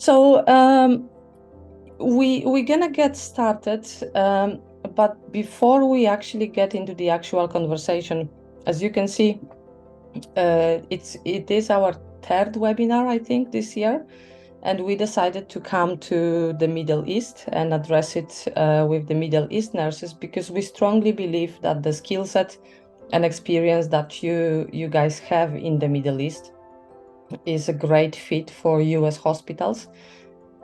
So we're gonna get started, but before we actually get into the actual conversation, as you can see, it is our third webinar, I think, this year, and we decided to come to the Middle East and address it with the Middle East nurses because we strongly believe that the skill set and experience that you guys have in the Middle East is a great fit for US hospitals.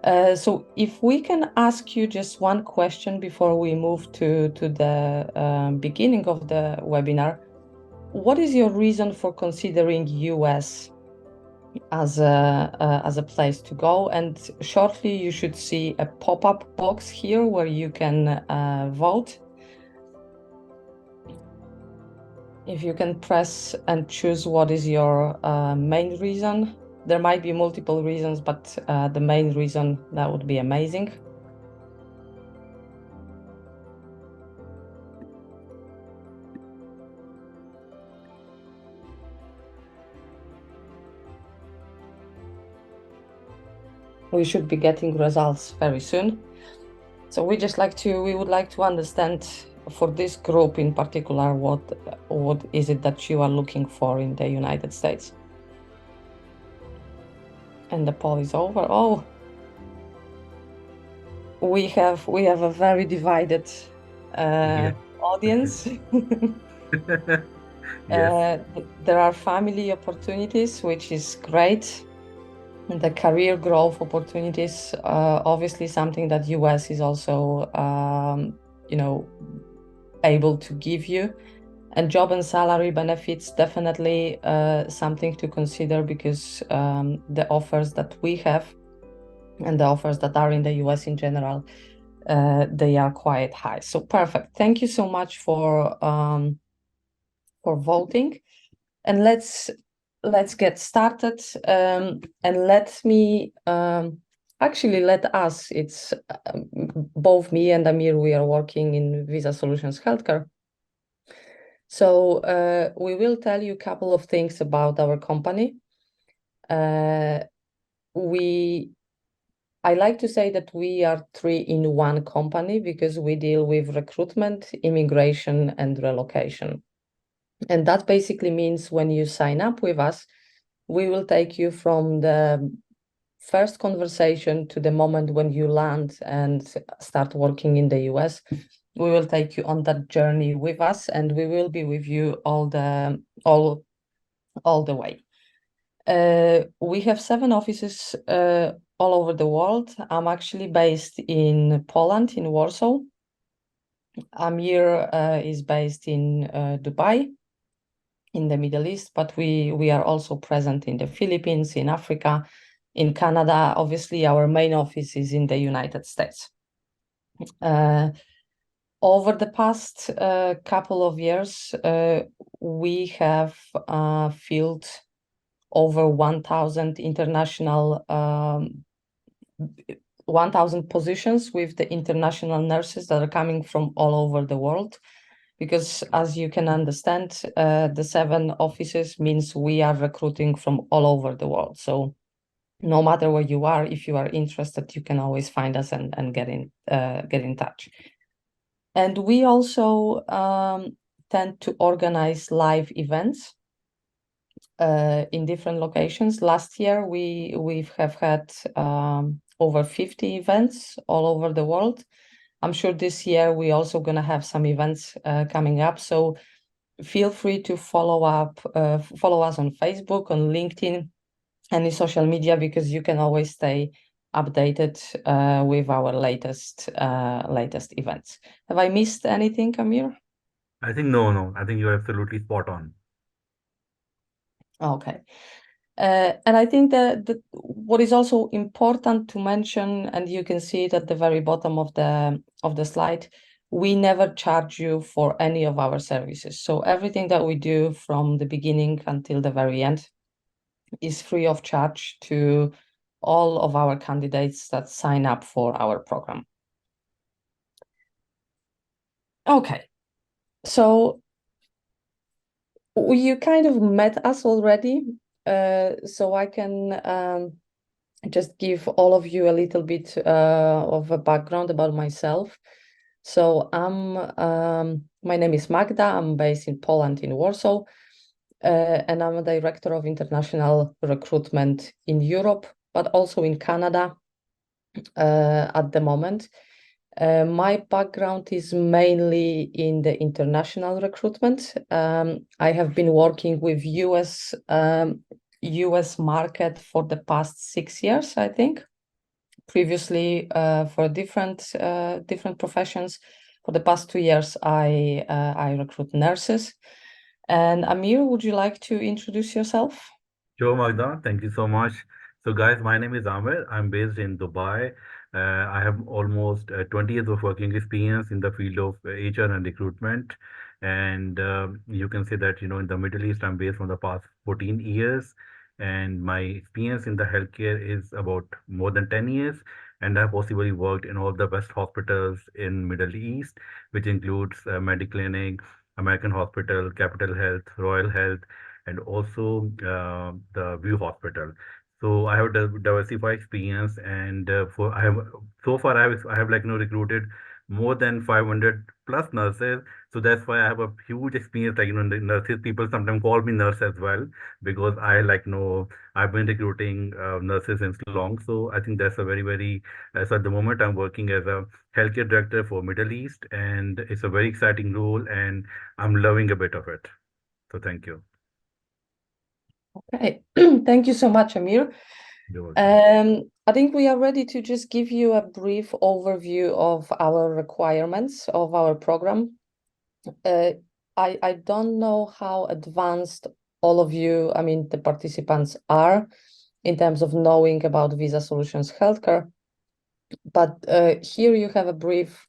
So if we can ask you just one question before we move to the beginning of the webinar, what is your reason for considering US as a place to go? And shortly you should see a pop-up box here where you can vote. If you can press and choose what is your main reason. There might be multiple reasons, but the main reason, that would be amazing. We should be getting results very soon. So we would like to understand for this group in particular, what is it that you are looking for in the United States? And the poll is over. Oh, we have a very divided audience. Yes. There are family opportunities, which is great. The career growth opportunities, obviously something that US is also, able to give you. And job and salary benefits, definitely something to consider because the offers that we have and the offers that are in the US in general, they are quite high. So perfect. Thank you so much for voting. And let's get started. And let me actually let us. It's both me and Amir. We are working in Visa Solutions Healthcare. So we will tell you a couple of things about our company. I like to say that we are 3-in-1 company because we deal with recruitment, immigration, and relocation. And that basically means when you sign up with us, we will take you from the first conversation to the moment when you land and start working in the US. We will take you on that journey with us, and we will be with you all the way. We have 7 offices all over the world. I'm actually based in Poland, in Warsaw. Amir is based in Dubai, in the Middle East, but we are also present in the Philippines, in Africa, in Canada. Obviously, our main office is in the United States. Over the past couple of years, we have filled over 1,000 international 1,000 positions with the international nurses that are coming from all over the world. Because as you can understand, the 7 offices means we are recruiting from all over the world. So no matter where you are, if you are interested, you can always find us and get in touch. And we also tend to organize live events in different locations. Last year, we have had over 50 events all over the world. I'm sure this year we're also going to have some events coming up. So feel free to follow us on Facebook, on LinkedIn, any social media, because you can always stay updated with our latest events. Have I missed anything, Amir? I think no. I think you're absolutely spot on. Okay. And I think that what is also important to mention, and you can see it at the very bottom of the slide, we never charge you for any of our services. So everything that we do from the beginning until the very end is free of charge to all of our candidates that sign up for our program. Okay, so you kind of met us already, so I can just give all of you a little bit of a background about myself. So my name is Magda. I'm based in Poland, in Warsaw, and I'm a director of international recruitment in Europe, but also in Canada at the moment. My background is mainly in the international recruitment. I have been working with US market for the past 6 years, I think. Previously, for different professions. For the past 2 years, I recruit nurses. And Amir, would you like to introduce yourself? Sure, Magda. Thank you so much. So, guys, my name is Amir. I'm based in Dubai. I have almost 20 years of working experience in the field of HR and recruitment. And you can say that, in the Middle East, I'm based for the past 14 years. And my experience in the healthcare is about more than 10 years. And I've possibly worked in all the best hospitals in Middle East, which includes Mediclinic, American Hospital, Capital Health, Royal Health, and also the View Hospital. So I have diversified experience, and for I have so far I have like recruited more than 500 plus nurses. So that's why I have a huge experience. Like the nurses, people sometimes call me nurse as well because I I've been recruiting nurses since long. So I think that's a very so at the moment I'm working as a healthcare director for Middle East, and it's a very exciting role, and I'm loving a bit of it. So thank you. Okay, thank you so much, Amir. You're welcome. I think we are ready to just give you a brief overview of our requirements of our program. Uh, I don't know how advanced all of you, I mean, the participants are in terms of knowing about Visa Solutions Healthcare, but here you have a brief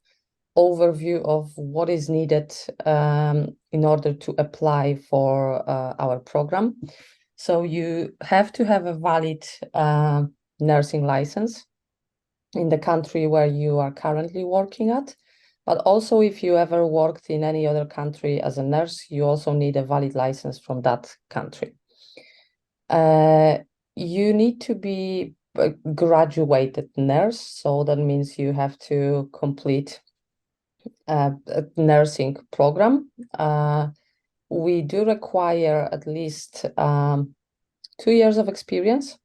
overview of what is needed in order to apply for our program. So you have to have a valid nursing license in the country where you are currently working at. But also, if you ever worked in any other country as a nurse, you also need a valid license from that country. You need to be a graduated nurse, so that means you have to complete a nursing program. We do require at least 2 years of experience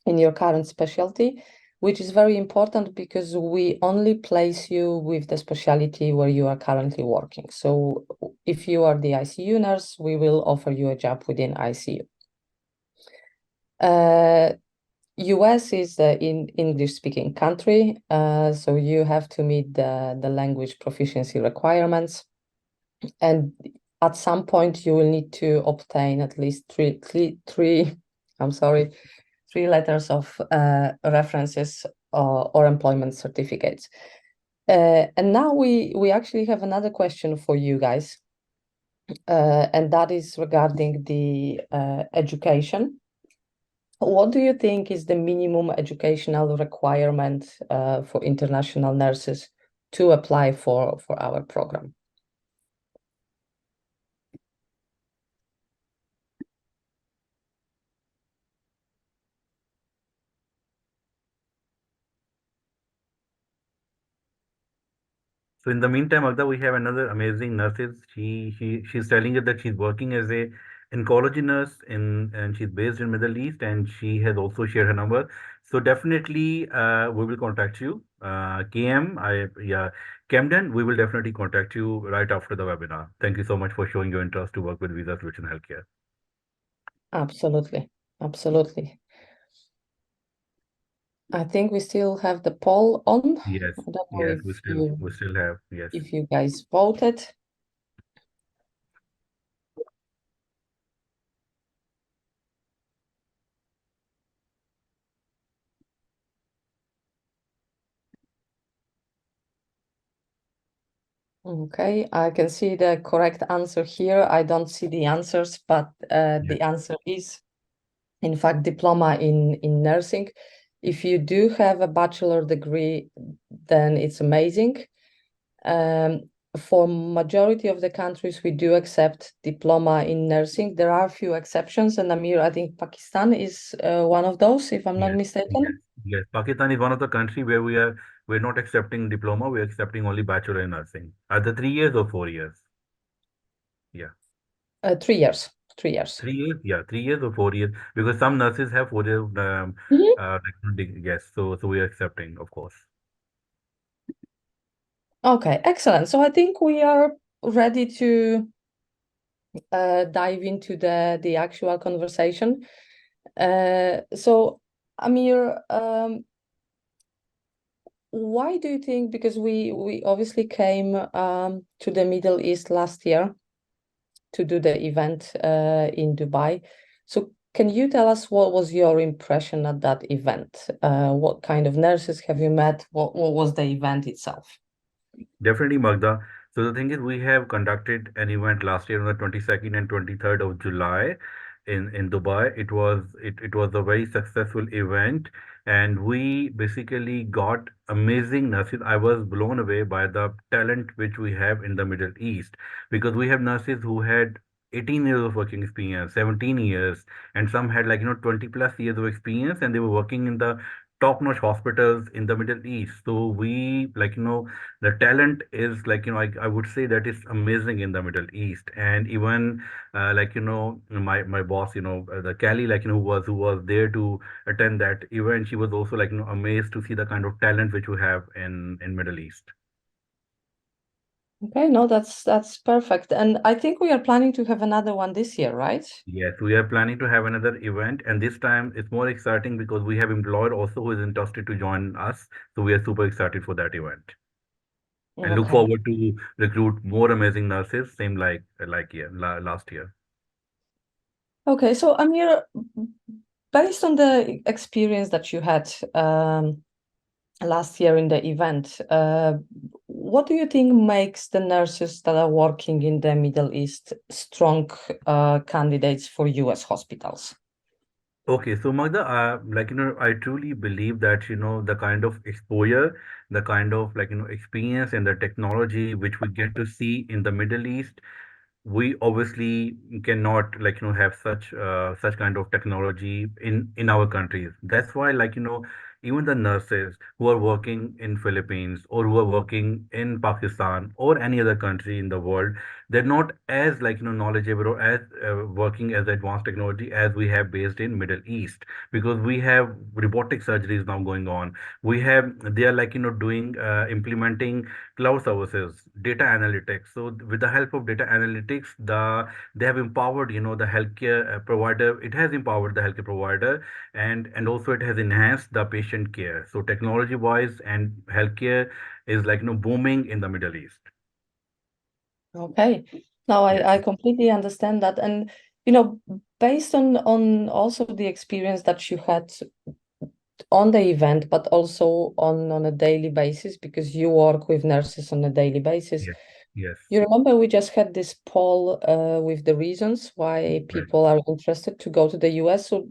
in your current specialty, which is very important because we only place you with the specialty where you are currently working. So if you are the ICU nurse, we will offer you a job within ICU. US is the English-speaking country, so you have to meet the language proficiency requirements. And at some point, you will need to obtain at least three letters of references or employment certificates. And now we actually have another question for you guys, and that is regarding the education. What do you think is the minimum educational requirement for international nurses to apply for our program? So in the meantime, Magda, we have another amazing nurses. She's telling us that she's working as a oncology nurse and she's based in Middle East, and she has also shared her number. So definitely we will contact you. Camden, we will definitely contact you right after the webinar. Thank you so much for showing your interest to work with Visa Solution Healthcare. Absolutely. Absolutely. I think we still have the poll on. Yes, I don't know yes, we still have, yes. if you guys voted. Okay, I can see the correct answer here. I don't see the answers, but the answer is, in fact, diploma in nursing. If you do have a bachelor degree, then it's amazing. for majority of the countries, we do accept diploma in nursing. There are a few exceptions, and Amir, I think Pakistan is one of those, if I'm not Yes, yes, mistaken. yes. Pakistan is one of the country where we're not accepting diploma. We're accepting only bachelor in nursing, either 3 years or 4 years. Yeah, 3 years. 3 years. 3 years. Yeah, 3 years or 4 years. Because some nurses have 4 years. Mhm. Yes. So we are accepting, of course. Okay, excellent. So I think we are ready to dive into the actual conversation. So Amir, why do you think? Because we obviously came to the Middle East last year to do the event in Dubai. So can you tell us what was your impression at that event? What kind of nurses have you met? What was the event itself? Definitely, Magda. So the thing is, we have conducted an event last year on the 22nd and 23rd of July in Dubai. It was a very successful event, and we basically got amazing nurses. I was blown away by the talent which we have in the Middle East, because we have nurses who had 18 years of working experience, 17 years, and some had 20 plus years of experience, and they were working in the top-notch hospitals in the Middle East. So we the talent is I would say that it's amazing in the Middle East. And even my boss, the Kelly, who was there to attend that event, she was also amazed to see the kind of talent which we have in Middle East. Okay, no, that's perfect. And I think we are planning to have another one this year, right? Yes, we are planning to have another event, and this time it's more exciting because we have employer also who is interested to join us. So we are super excited for that event and look Okay. forward to recruit more amazing nurses, same last year. Okay, so Amir, based on the experience that you had last year in the event, what do you think makes the nurses that are working in the Middle East strong candidates for US hospitals? Okay, so Magda, I truly believe that, the kind of exposure, the kind of, experience and the technology which we get to see in the Middle East, we obviously cannot have such kind of technology in our countries. That's why even the nurses who are working in Philippines or who are working in Pakistan or any other country in the world, they're not as knowledgeable or as working as advanced technology as we have based in Middle East, because we have robotic surgeries now going on. They are doing implementing cloud services, data analytics. So with the help of data analytics, they have empowered, the healthcare provider. It has empowered the healthcare provider, and also it has enhanced the patient care. So technology wise and healthcare is booming in the Middle East. Okay. Now Yes. I completely understand that. And you know, based on also the experience that you had on the event, but also on a daily basis, because you work with nurses on a daily basis. Yes. Yes. You remember we just had this poll with the reasons why Right. people are interested to go to the US. So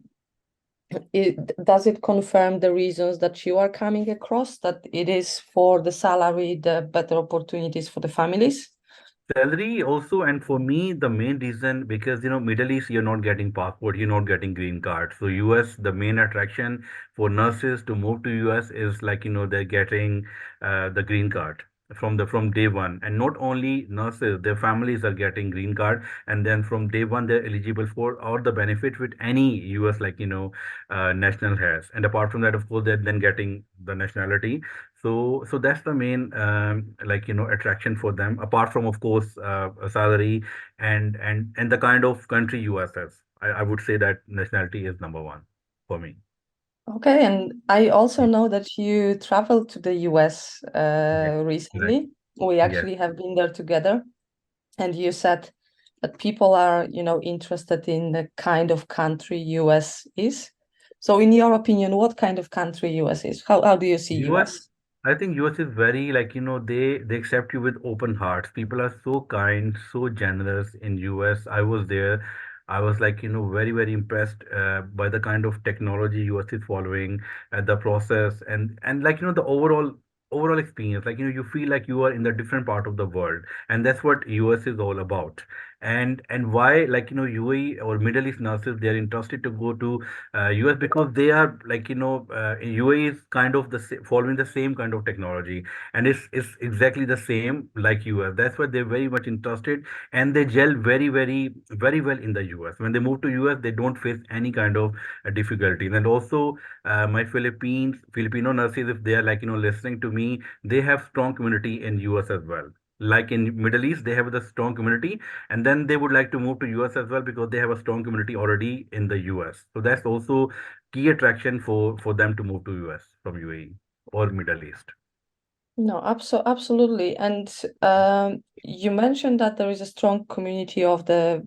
does it confirm the reasons that you are coming across, that it is for the salary, the better opportunities for the families? Salary also, and for me, the main reason, because Middle East, you're not getting passport, you're not getting green card. So US, the main attraction for nurses to move to US is they're getting the green card from day one. And not only nurses, their families are getting green card, and then from day one they're eligible for all the benefits with any US national has. And apart from that, of course, they're then getting the nationality. So that's the main attraction for them. Apart from, of course, a salary and the kind of country US is. I would say that nationality is number one for me. Okay, and I also Yeah. know that you traveled to the US Yes. Correct. recently. We Yes. actually have been there together, and you said that people are, interested in the kind of country US is. So, in your opinion, what kind of country US is? How do you see US, US? I think US is very they accept you with open hearts. People are so kind, so generous in US. I was there. I was very impressed by the kind of technology US is following, the process, and the overall overall experience. Like, you feel like you are in the different part of the world, and that's what US is all about. And why, like, UAE or Middle East nurses, they are interested to go to US, because they are like, UAE is kind of following the same kind of technology, and it's exactly the same like US. That's why they're very much interested, and they gel very, very, very well in the US. When they move to US, they don't face any kind of difficulties. And also, my Filipino nurses, if they are like, listening to me, they have strong community in US as well. Like in Middle East, they have the strong community, and then they would like to move to US as well because they have a strong community already in the US. So that's also key attraction for them to move to US from UAE or Middle East. No, absolutely. And you mentioned that there is a strong community of the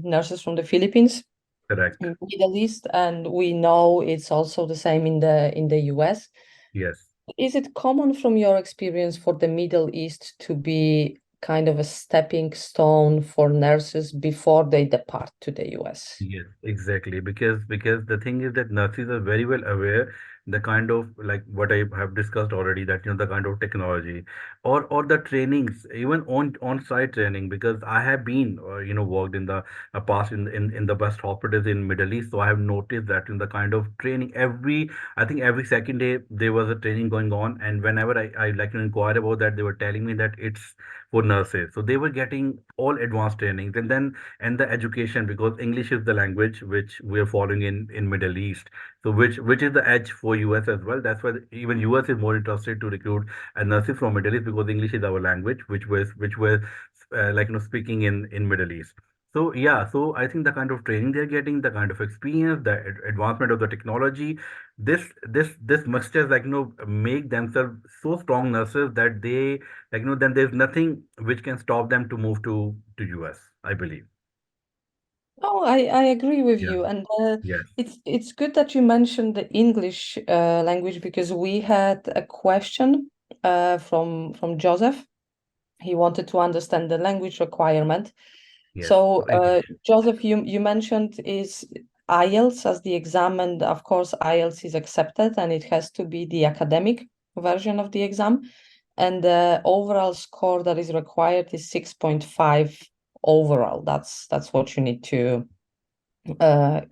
nurses from the Philippines Correct. in Middle East, and we know it's also the same in the US. Yes. Is it common from your experience for the Middle East to be kind of a stepping stone for nurses before they depart to the US? Yes, exactly. Because the thing is that nurses are very well aware the kind of, like what I have discussed already, that the kind of technology or the trainings, even on site training. Because I have been worked in the past in the best hospitals in Middle East, so I have noticed that in the kind of training, I think every second day there was a training going on, and whenever I like to inquire about that, they were telling me that it's for nurses, so they were getting all advanced trainings. And the education, because English is the language which we are following in Middle East, so which is the edge for US as well. That's why even US is more interested to recruit nurses from Middle East, because English is our language, which was like speaking in Middle East. So yeah, so I think the kind of training they're getting, the kind of experience, the advancement of the technology, this must just like make themselves so strong nurses that they, like then there's nothing which can stop them to move to US, I believe. Oh, I agree with Yeah. you, and Yes. it's good that you mentioned the English language because we had a question from Joseph. He wanted to understand the language requirement. Yes. So, For English. Joseph, you mentioned is IELTS as the exam, and of course, IELTS is accepted, and it has to be the academic version of the exam, and the overall score that is required is 6.5 overall. That's what you need to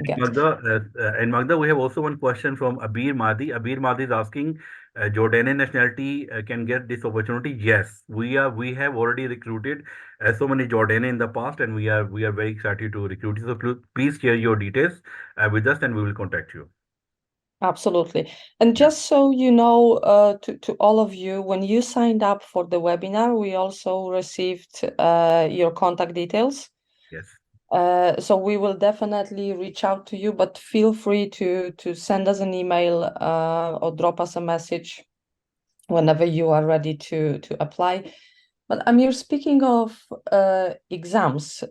get. Magda, we have also one question from Abir Madi. Abir Madi is asking, Jordanian nationality can get this opportunity. Yes, we have already recruited so many Jordanian in the past, and we are very excited to recruit you. So please share your details with us, and we will contact you. Absolutely. And Yeah. just so you know, to all of you, when you signed up for the webinar, we also received your contact details. Yes. So we will definitely reach out to you, but feel free to send us an email or drop us a message whenever you are ready to apply. But Amir, speaking of exams,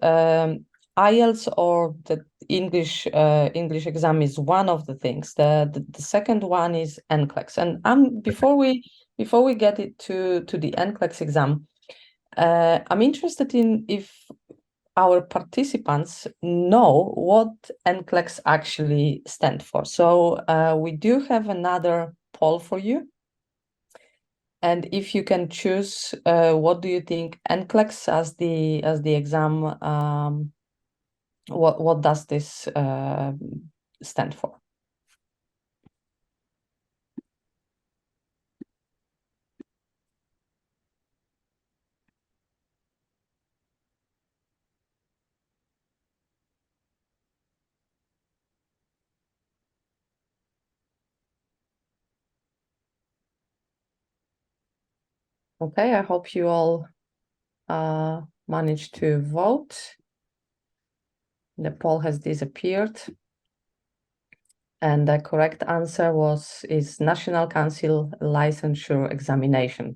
IELTS or the English exam is one of the things. The second one is NCLEX. And before we get it to the NCLEX exam, I'm interested in if our participants know what NCLEX actually stand for. So we do have another poll for you. And if you can choose, what do you think NCLEX as the exam, what does this stand for? Okay, I hope you all managed to vote. The poll has disappeared. And the correct answer is National Council Licensure Examination.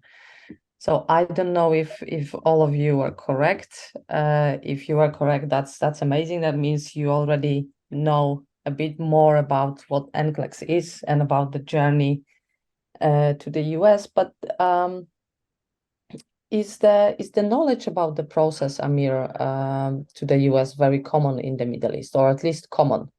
So I don't know if all of you are correct. If you are correct, that's amazing. That means you already know a bit more about what NCLEX is and about the journey to the US. But is the knowledge about the process, Amir, to the US very common in the Middle East, or at least common?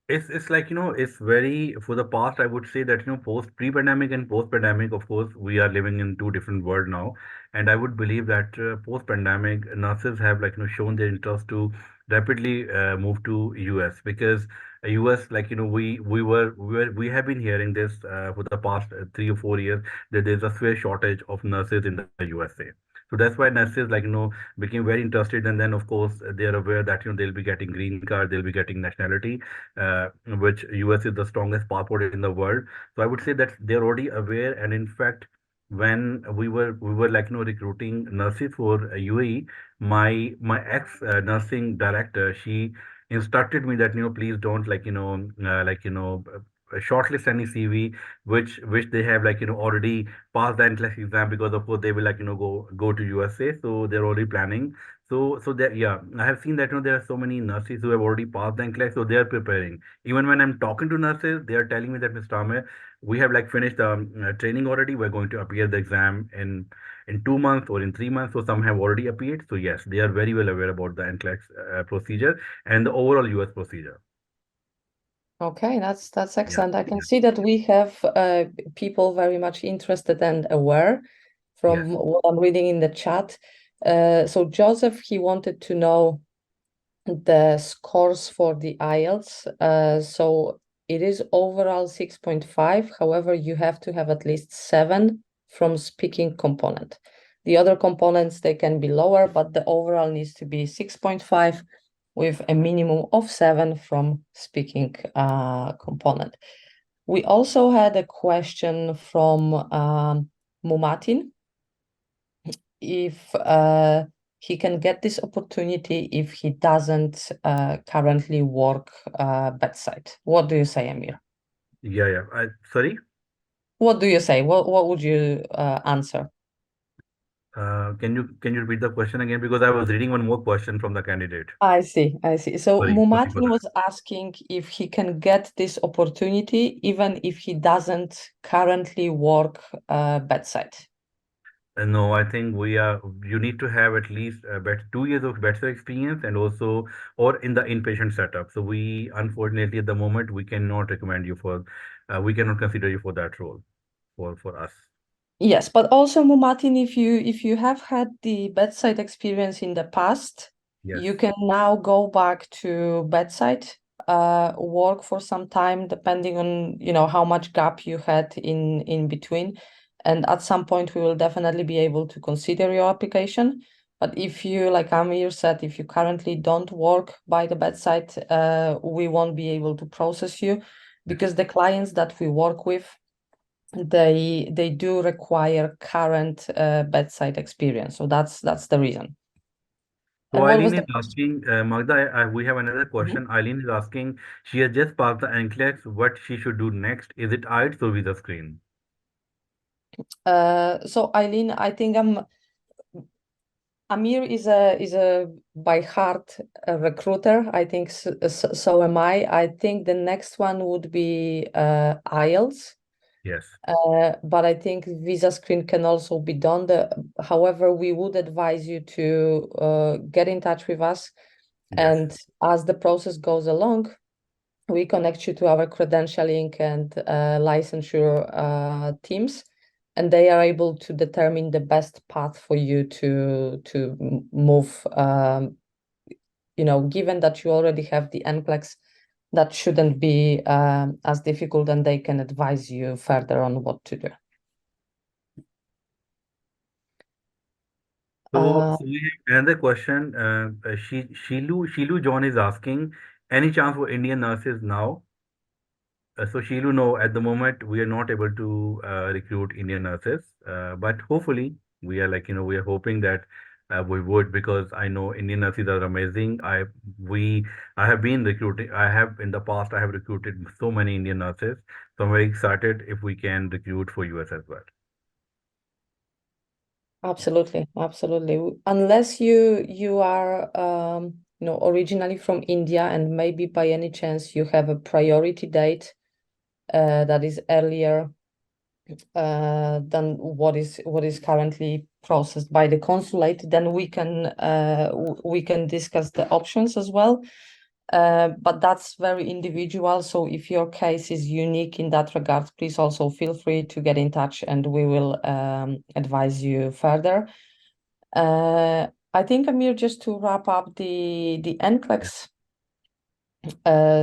It's like, it's very, for the past, I would say that, post pre-pandemic and post-pandemic, of course, we are living in two different world now. And I would believe that post-pandemic nurses have like, shown their interest to rapidly move to US, because US, like, we have been hearing this for the past 3 or 4 years, that there's a severe shortage of nurses in the USA. So that's why nurses, like, became very interested. And then, of course, they are aware that, they'll be getting green card, they'll be getting nationality, which US is the strongest passport in the world. So I would say that they're already aware. And in fact, when we were like, recruiting nurses for UAE, my ex nursing director, she instructed me that, please don't, like, shortlist any CV which they have, like, already passed the NCLEX exam, because of course they will, like, go to USA, so they're already planning. So that, yeah, I have seen that, there are so many nurses who have already passed the NCLEX, so they are preparing. Even when I'm talking to nurses, they are telling me that, Mr. Amir, we have like finished the training already. We're going to appear the exam in 2 months or in 3 months. So some have already appeared. So yes, they are very well aware about the NCLEX procedure and the overall US procedure. Okay, that's Yeah, excellent. I can yeah, see that we have people very much interested and aware yes, from what I'm reading in the chat. So Joseph, he wanted to know the scores for the IELTS. So it is overall 6.5. However, you have to have at least 7 from speaking component. The other components, they can be lower, but the overall needs to be 6.5 with a minimum of 7 from speaking component. We also had a question from Mumatin, if he can get this opportunity if he doesn't currently work bedside. What do you say, Amir? yeah, yeah. Sorry. What do you say? What would you answer? Can you repeat the question again? Because I was reading one more question from the candidate. I see, I see. So Sorry for Mumatin that. was asking if he can get this opportunity even if he doesn't currently work bedside. No, I think you need to have at least 2 years of better experience, and also, or in the inpatient setup. So unfortunately, at the moment, we cannot consider you for that role for us. Yes, but also Mumatin, if you have had the bedside experience in the past, Yes, you can now go back to bedside, work for some time, depending on, how much gap you had in between. And at some point we will definitely be able to consider your application. But if you, like Amir said, if you currently don't work by the bedside, we won't be able to process you yes. because the clients that we work with, they do require current bedside experience. So that's the reason. So And what Eileen was is the question? asking, Magda, we have another Mhm. question. Eileen is asking, she has just passed the NCLEX. What she should do next? Is it IELTS or visa screen? So Eileen, I think Amir is a by heart a recruiter. I think so am I. I think the next one would be IELTS. Yes, But I think visa screen can also be done. However, we would advise you to get in touch with us, yes. and as the process goes along, we connect you to our credentialing and licensure teams, and they are able to determine the best path for you to move. Given that you already have the NCLEX, that shouldn't be as difficult, and they can advise you further on what to do. So, Uh, so we have another question. Shilu John is asking, any chance for Indian nurses now? So Shilu, no, at the moment we are not able to recruit Indian nurses, but hopefully we are hoping that we would, because I know Indian nurses are amazing. I have been recruiting. I have in the past I have recruited so many Indian nurses, so I'm very excited if we can recruit for US as well. Absolutely, absolutely. Unless you are originally from India and maybe by any chance you have a priority date that is earlier than what is currently processed by the consulate, then we can discuss the options as well. but that's very individual. So if your case is unique in that regard, please also feel free to get in touch and we will advise you further. I think, Amir, just to wrap up the NCLEX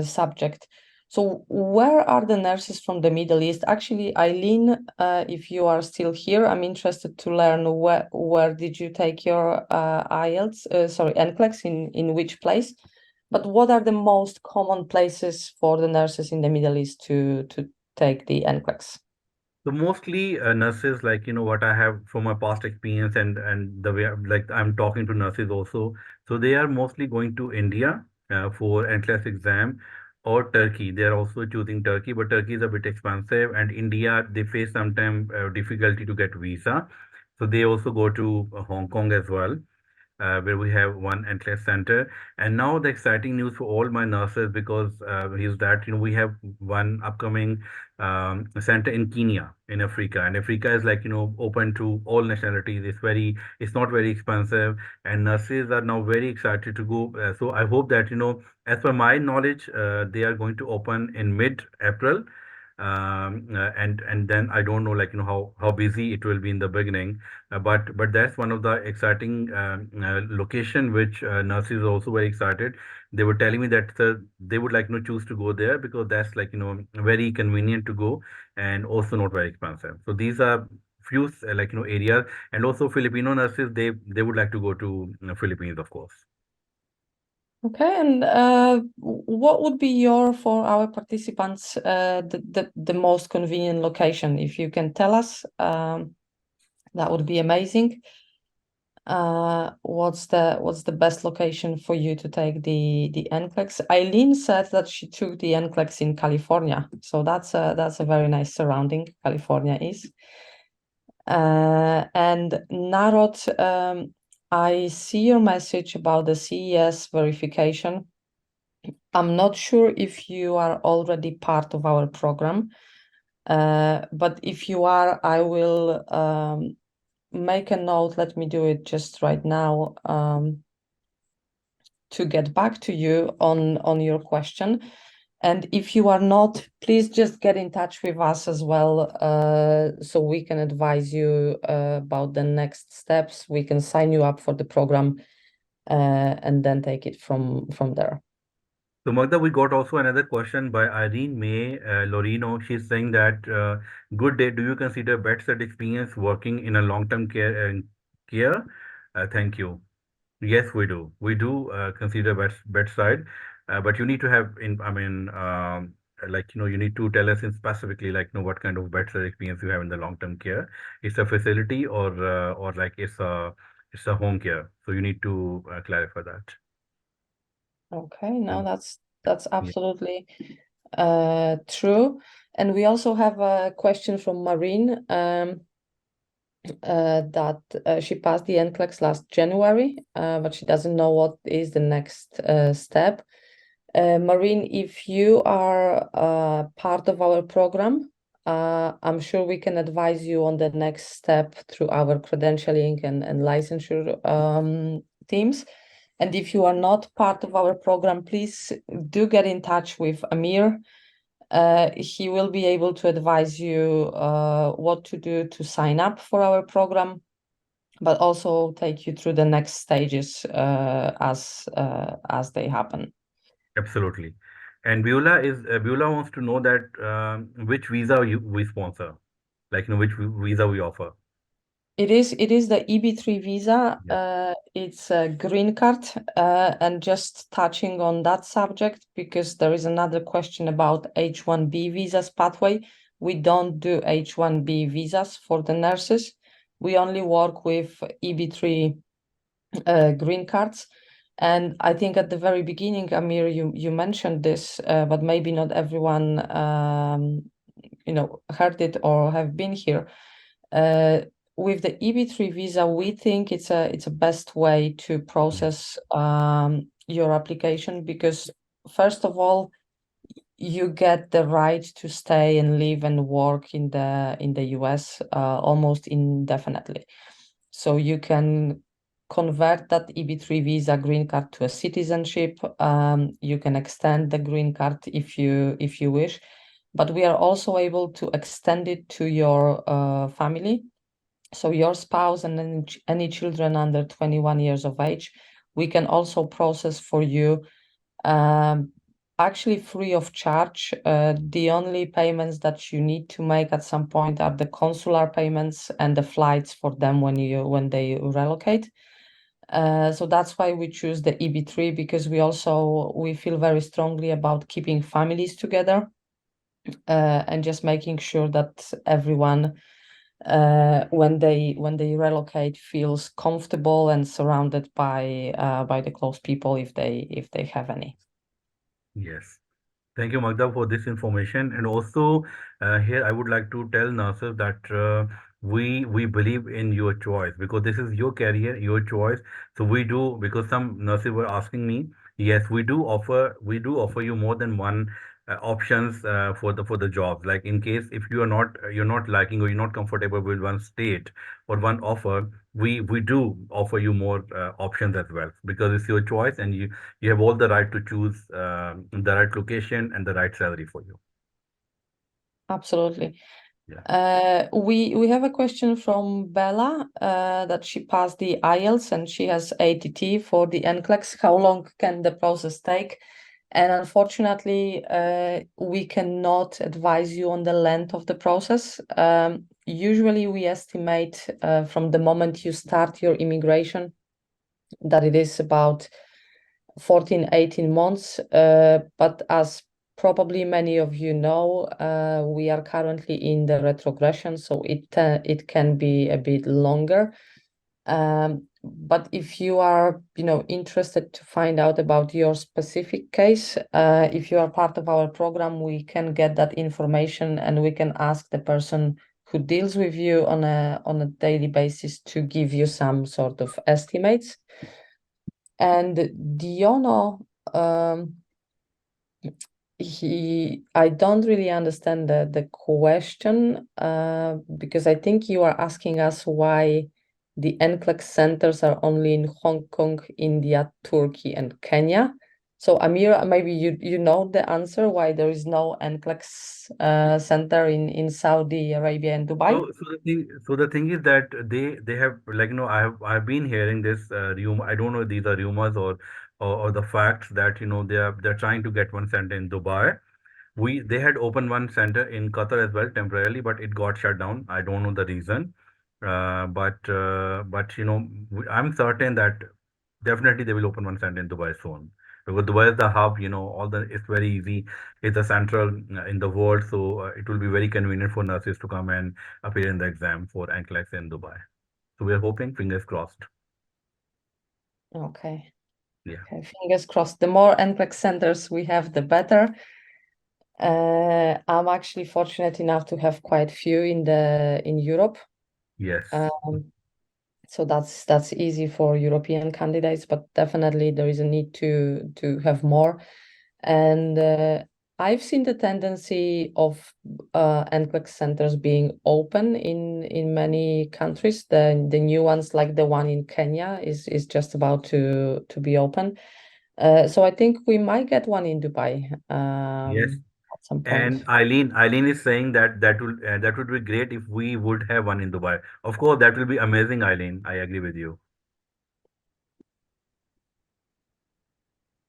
subject. So where are the nurses from the Middle East? Actually, Eileen, if you are still here, I'm interested to learn where did you take your IELTS, NCLEX, in which place? But what are the most common places for the nurses in the Middle East to take the NCLEX? So mostly nurses, like what I have from my past experience and the way like I'm talking to nurses also. So they are mostly going to India for entrance exam or Turkey. They are also choosing Turkey, but Turkey is a bit expensive, and India they face sometimes difficulty to get visa. So they also go to Hong Kong as well, where we have one NCLEX center. And now the exciting news for all my nurses, because is that we have one upcoming center in Kenya, in Africa, and Africa is like open to all nationalities. It's not very expensive, and nurses are now very excited to go. So I hope that as per my knowledge, they are going to open in mid-April. And then I don't know, like how busy it will be in the beginning, but that's one of the exciting location which nurses are also very excited. They were telling me that they would like choose to go there because that's like very convenient to go, and also not very expensive. So these are few like areas, and also Filipino nurses, they would like to go to Philippines, of course. Okay, and what would be for our participants, the most convenient location? If you can tell us, that would be amazing. What's the best location for you to take the NCLEX? Eileen said that she took the NCLEX in California, so that's a very nice surrounding. California is. And Narod, I see your message about the CES verification. I'm not sure if you are already part of our program, but if you are, I will make a note. Let me do it just right now to get back to you on your question. And if you are not, please just get in touch with us as well, so we can advise you about the next steps. We can sign you up for the program and then take it from there. So Magda, we got also another question by Irene May Lorino. She's saying that, good day. Do you consider bedside experience working in a long-term care? Thank you. Yes, we do. We do consider bedside, but you need to have like you need to tell us in specifically, like what kind of bedside experience you have in the long-term care. It's a facility, or like it's a home care. So you need to clarify that. Okay, no, Mm. that's Yeah. absolutely true. And we also have a question from Marine, that she passed the NCLEX last January, but she doesn't know what is the next step. Marine, if you are part of our program, I'm sure we can advise you on the next step through our credentialing and licensure teams. And if you are not part of our program, please do get in touch with Amir. He will be able to advise you what to do to sign up for our program, but also take you through the next stages as they happen. Absolutely. And Beulah wants to know that which visa we sponsor, like which visa we offer. It is the EB3 visa. Yeah. It's a green card, and just touching on that subject, because there is another question about H1B visas pathway. We don't do H1B visas for the nurses. We only work with EB3 green cards. And I think at the very beginning, Amir, you mentioned this, but maybe not everyone heard it or have been here. With the EB3 visa, we think it's a best way to process your application, because first of all, you get the right to stay and live and work in the US almost indefinitely. So you can convert that EB3 visa green card to a citizenship. You can extend the green card if you wish, but we are also able to extend it to your family. So your spouse and any children under 21 years of age, we can also process for you, actually free of charge. The only payments that you need to make at some point are the consular payments and the flights for them when they relocate. So that's why we choose the EB3, because we feel very strongly about keeping families together, and just making sure that everyone, when they relocate, feels comfortable and surrounded by the close people if they have any. Yes. Thank you, Magda, for this information. And also, here I would like to tell nurses that we believe in your choice, because this is your career, your choice. So we do, because some nurses were asking me. Yes, we do offer you more than one options for the jobs. Like in case if you're not liking or you're not comfortable with one state or one offer, we do offer you more options as well, because it's your choice, and you have all the right to choose the right location and the right salary for you. Absolutely. Yeah. We have a question from Bella, that she passed the IELTS and she has ATT for the NCLEX. How long can the process take? And unfortunately, we cannot advise you on the length of the process. Usually we estimate, from the moment you start your immigration, that it is about 14-18 months. But as probably many of you know, we are currently in the retrogression, so it can be a bit longer. But if you are, interested to find out about your specific case, if you are part of our program, we can get that information and we can ask the person who deals with you on a daily basis to give you some sort of estimates. And Diono, I don't really understand the question, because I think you are asking us why the NCLEX centers are only in Hong Kong, India, Turkey, and Kenya. So Amir, maybe you know the answer why there is no NCLEX center in Saudi Arabia and Dubai. So the thing is that they have, like, I've been hearing this rumor. I don't know if these are rumors or the facts that they're trying to get one center in Dubai. They had opened one center in Qatar as well temporarily, but it got shut down. I don't know the reason, but I'm certain that definitely they will open one center in Dubai soon, because Dubai is the hub. It's very easy. It's the central in the world, so it will be very convenient for nurses to come and appear in the exam for NCLEX in Dubai. So we are hoping, fingers crossed. Okay. Yeah. Okay, fingers crossed. The more NCLEX centers we have, the better. I'm actually fortunate enough to have quite few in Europe. Yes. So that's easy for European candidates, but definitely there is a need to have more. And I've seen the tendency of NCLEX centers being open in many countries. The new ones, like the one in Kenya, is just about to be open. So I think we might get one in Dubai, Yes. at some point. And Eileen is saying that would be great if we would have one in Dubai. Of course, that will be amazing, Eileen. I agree with you.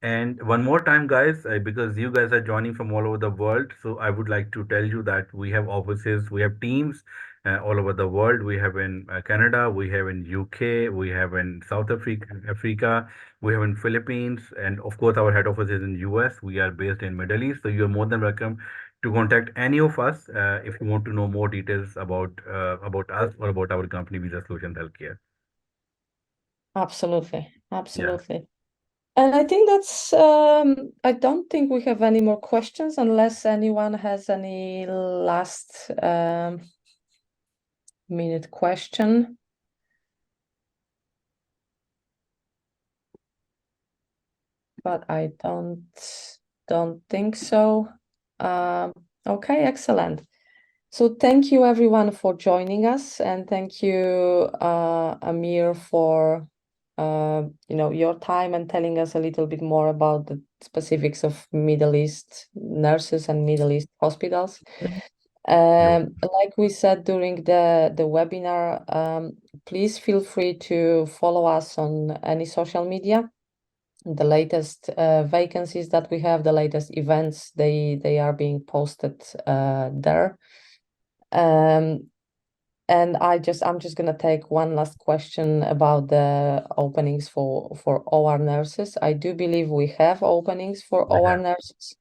And one more time, guys, because you guys are joining from all over the world, so I would like to tell you that we have offices, we have teams all over the world. We have in Canada, we have in UK, we have in South Africa, we have in Philippines, and of course, our head office is in US. We are based in Middle East, so you are more than welcome to contact any of us if you want to know more details about us or about our company, Visa Solutions Healthcare. Absolutely, Yeah. absolutely. And I think I don't think we have any more questions unless anyone has any last minute question. But I don't think so. Okay, excellent. So thank you everyone for joining us, and thank you, Amir, for your time and telling us a little bit more about the specifics of Middle East nurses and Middle East hospitals. Like we said during the webinar, please feel free to follow us on any social media. The latest vacancies that we have, the latest events, they are being posted there. And I'm just gonna take one last question about the openings for OR nurses. I do believe we have openings for We OR have. nurses.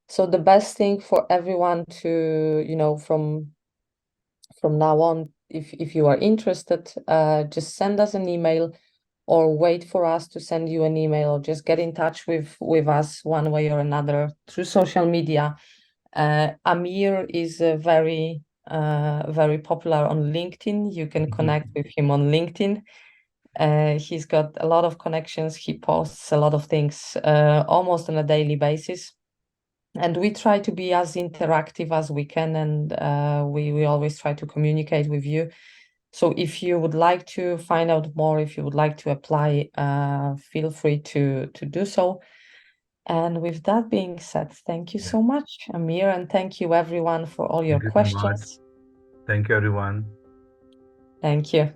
So the best thing for everyone to, from now on, if you are interested, just send us an email or wait for us to send you an email, or just get in touch with us one way or another through social media. Amir is very popular on LinkedIn. You can connect with him on LinkedIn. He's got a lot of connections. He posts a lot of things almost on a daily basis. And we try to be as interactive as we can, and we always try to communicate with you. So if you would like to find out more, if you would like to apply, feel free to do so. And with that being said, thank you so much, Amir, and thank you everyone for all your Thank you so much. questions. Thank you, everyone. Thank you.